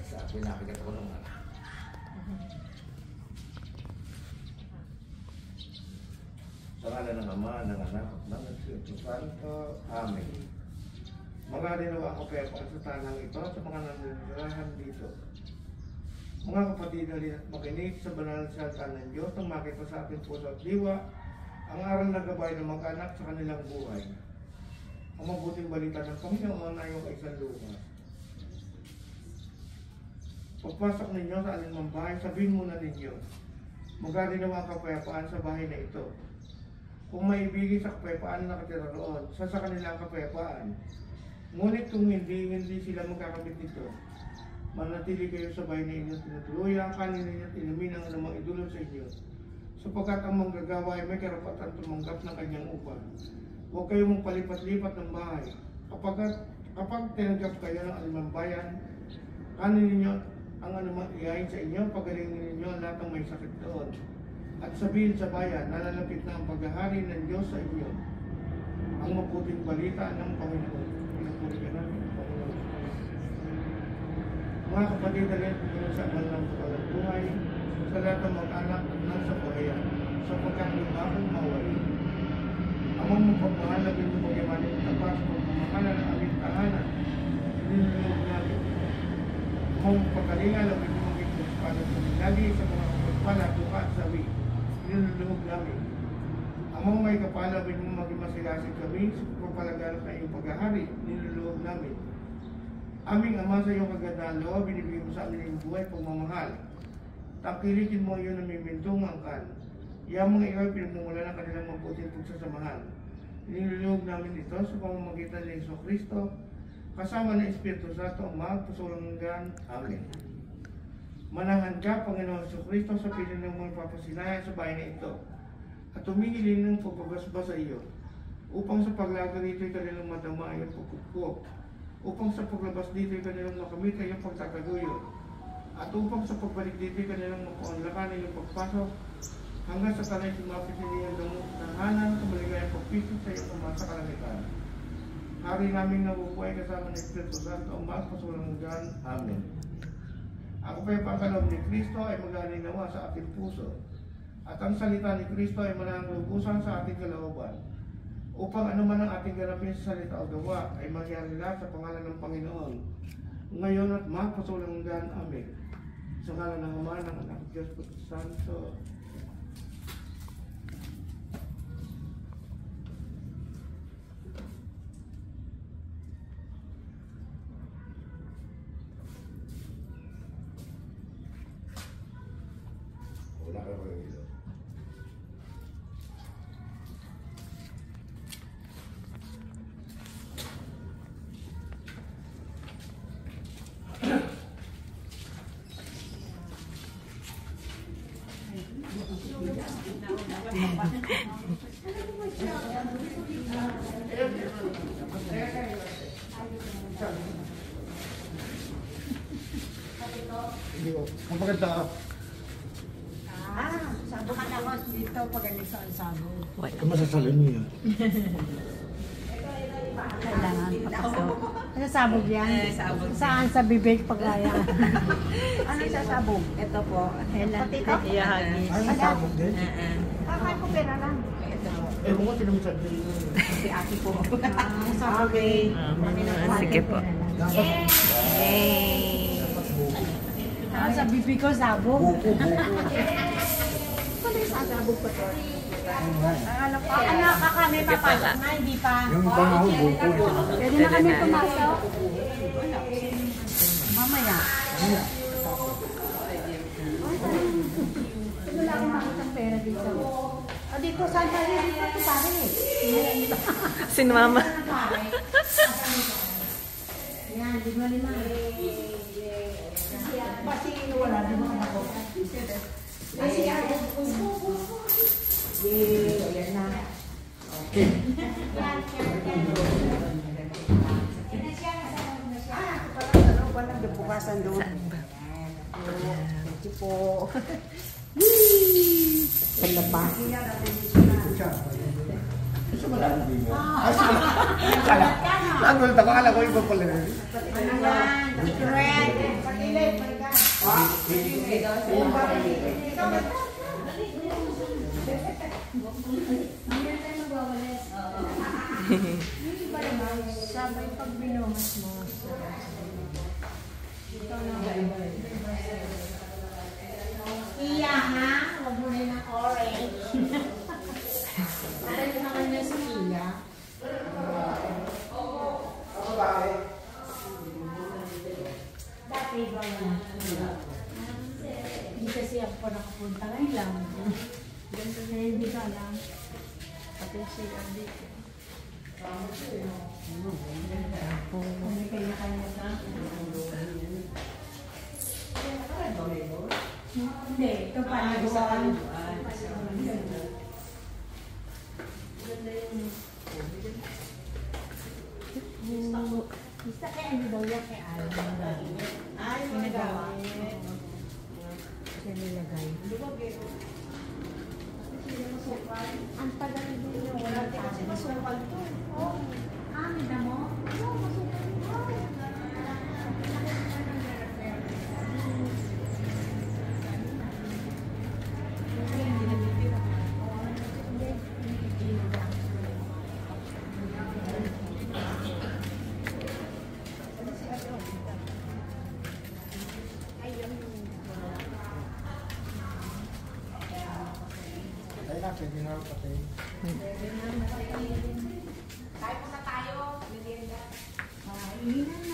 sa pinakikat ko naman. Sa ngala ng Ama, ng Anak, ng Espiritu Santo. Amen. Mga dinawa ko kaya sa tanang ito sa mga nanirahan dito. Mga kapatid na rin at makinig sa banal na salita ng Diyos nang makita sa ating puso at diwa ang aral na gabay ng mga anak sa kanilang buhay. Ang mabuting balita ng Panginoon ay yung kaisanlupa. Pagpasok ninyo sa alinmang bahay, sabihin muna ninyo, magdadinawa ang kapayapaan sa bahay na ito. Kung may ibigay sa kapayapaan na nakatira roon, sa kanilang kapayapaan. Ngunit kung hindi sila magkakamit nito, manatili kayo sa bahay na inyong tinutuluyan, kanin ninyo at inumin ang anumang idulong sa inyo. Sapagkat ang manggagawa ay may karapatan tumanggap ng kanyang upa. Huwag kayong magpalipat-lipat ng bahay. Kapag tinanggap kayo ng anumang bayan, kanin ninyo ang anumang iyain sa inyo, pagalingin ninyo ang lahat ng may sakit doon. At sabihin sa bayan, nalalapit na ang paghahari ng Diyos sa inyo. Ang mabuting balita ng Panginoon. Pinapurigan namin ang Panginoon. Mga kapatid na rin, Panginoon sa amal ng walang buhay, sa lahat ng mag-anak at nasa buhayan, sapagkat lumabang mawali. Amang magpapahal na pinupagyaman ng tapas, pagmamahala ng aming tahanan, nilulog namin. Amang pagkalinga na pinupagyaman para sa lagi sa mga pagpala, tuka at sawi, nilulog namin. Amang may kapala, pinupagyaman masigasig kami, sa pagpapalaganap na iyong paghahari, nilulog namin. Aming Ama, sa iyong kagandang loob, binibigay mo sa amin yung buhay pagmamahal. Takilitin mo yun na may mintungang kan. Iyang mga ikaw pinagmumula ng kanilang mabuting pagsasamahan. Nilulog namin ito sa pamamagitan ng Hesus Kristo, kasama ng Espiritu Santo, ang magpusulang hanggan. Amen. Manahan ka, Panginoon Hesus Kristo, sa piling ng mga papasinaya sa bahay na ito, at tumingilin ng pagbabasba sa iyo, upang sa paglaga nito'y kanilang madama ay ang pagkukuk, upang sa paglabas dito'y kanilang makamit ay ang pagtataguyod, at upang sa pagbalik dito'y kanilang mapaunlakan ay ang pagpasok, hanggang sa kanay sumapit sa iyong tahanan sa maligayang pagpisit sa iyong Ama sa kalangitan. Hari namin nabubuhay kasama ng Espiritu Santo, ang magpasulang hanggan. Amen. Ako pa'y pagkaloob ni Kristo ay maghaninawa sa ating puso, at ang salita ni Kristo ay mananglubusan sa ating kalooban, upang anuman ang ating ganapin sa salita o gawa ay mangyari lahat sa pangalan ng Panginoon, ngayon at magpasulang hanggan. Amen. Sa ngalan ng Ama, ng Anak, Diyos Santo. Wala ka pa yung ilo. Ang maganda. Sabog ka na dito pag ganito ang sabog. Ang masasalin niyo. Kailangan pakasok. Ano sabog yan? Sabog. Saan sa bibig paglaya? Ano sa sabog? Ito po. Patito? Iyahagi. Ay, sabog din? Kakain ko pera lang. Eh, kung tinam sa din. Si Aki po. Okay. Sige po. Yay! Sa bibig ko sabog. Buko. Ano yung sasabog pa to? Ano kami papasok na, hindi pa. Yung ibang ako, buko. Pwede na kami pumasok. Mamaya. Wala akong makita pera dito. Dito, saan tayo? Dito ito pare. Si Mama. Yan, di ba lima? Kasi wala, di ba ako? Kasi ayan na. Okay. Bukasan doon. Saan ba? Thank you po. Pala pa. Gusto mo lang din mo? Ay, sige. Nagulat ako. Alam ko iba pala. Ano yan? Secret. Sabay pag binumas mo. Iya ha? Huwag mo rin ng orange. Bakit naman niya si Iya? Dati ba wala? Hindi kasi ako pa nakapunta ngayon lang. Kaya hindi ka alam. Pati siya dito. Hindi kayo kanya ka? Hindi, ito pa nagawa. Basta kaya ano daw yan kay Alan. Ay, nagawa. Siya nilagay. Ang tagal din yung wala kasi masupal to. Oh, may damo? Oo, masupal. Ay na, pwede na ako patay. Tayo muna tayo. Kainin